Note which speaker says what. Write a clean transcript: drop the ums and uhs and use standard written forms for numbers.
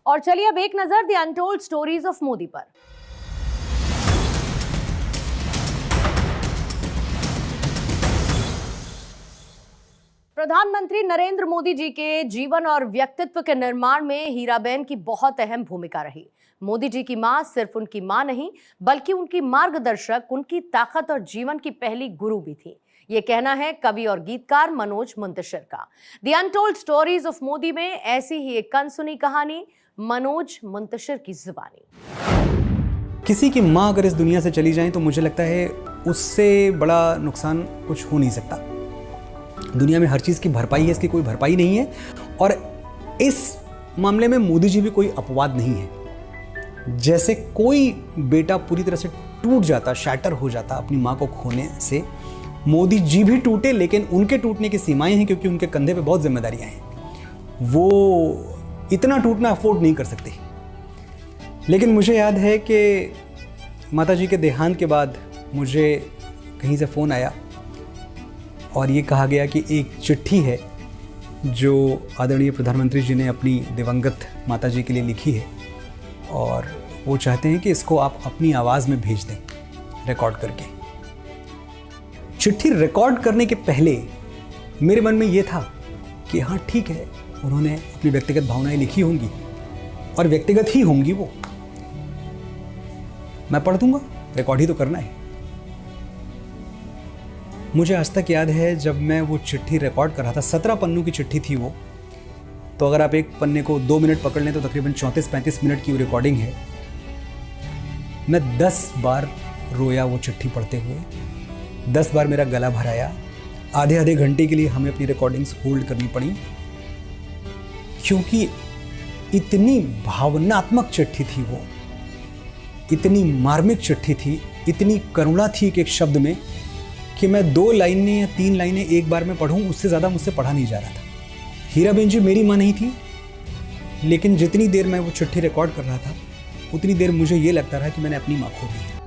Speaker 1: और चलिए अब एक नजर the untold stories of Modi पर। प्रधानमंत्री नरेंद्र मोदी जी के जीवन और व्यक्तित्व के निर्माण में हीराबेन की बहुत अहम भूमिका रही। मोदी जी की मां सिर्फ उनकी मां नहीं बल्कि उनकी मार्गदर्शक, उनकी ताकत और जीवन की पहली गुरु भी थी। ये कहना है कवि और गीतकार मनोज मुंतशिर का। The untold stories of Modi में ऐसी ही एक अनसुनी कहानी, मनोज मुंतशिर की जुबानी।
Speaker 2: किसी की माँ अगर इस दुनिया से चली जाए तो मुझे लगता है उससे बड़ा नुकसान कुछ हो नहीं सकता। दुनिया में हर चीज़ की भरपाई है, इसकी कोई भरपाई नहीं है। और इस मामले में मोदी जी भी कोई अपवाद नहीं है। जैसे कोई बेटा पूरी तरह से टूट जाता, शैटर हो जाता अपनी माँ को खोने से, मोदी जी भी टूटे, लेकिन उनके टूटने की सीमाएं हैं क्योंकि उनके कंधे पे बहुत जिम्मेदारियां हैं। वो इतना टूटना अफोर्ड नहीं कर सकते। लेकिन मुझे याद है कि माता जी के देहांत के बाद मुझे कहीं से फ़ोन आया और ये कहा गया कि एक चिट्ठी है जो आदरणीय प्रधानमंत्री जी ने अपनी दिवंगत माता जी के लिए लिखी है और वो चाहते हैं कि इसको आप अपनी आवाज़ में भेज दें, रिकॉर्ड करके। चिट्ठी रिकॉर्ड करने के पहले मेरे मन में ये था कि हाँ ठीक है, उन्होंने अपनी व्यक्तिगत भावनाएं लिखी होंगी और व्यक्तिगत ही होंगी वो, मैं पढ़ दूंगा, रिकॉर्ड ही तो करना है। मुझे आज तक याद है जब मैं वो चिट्ठी रिकॉर्ड कर रहा था, 17 पन्नों की चिट्ठी थी वो, तो अगर आप एक पन्ने को 2 मिनट पकड़ लें तो तकरीबन 34-35 मिनट की वो रिकॉर्डिंग है। मैं 10 बार रोया वो चिट्ठी पढ़ते हुए, 10 बार मेरा गला भराया। आधे घंटे के लिए हमें अपनी रिकॉर्डिंग्स होल्ड करनी पड़ी क्योंकि इतनी भावनात्मक चिट्ठी थी वो, इतनी मार्मिक चिट्ठी थी, इतनी करुणा थी एक शब्द में कि मैं 2 लाइनें या 3 लाइनें एक बार में पढ़ूं, उससे ज़्यादा मुझसे पढ़ा नहीं जा रहा था। हीराबेन जी मेरी माँ नहीं थी, लेकिन जितनी देर मैं वो चिट्ठी रिकॉर्ड कर रहा था उतनी देर मुझे ये लगता रहा कि मैंने अपनी माँ खो दी।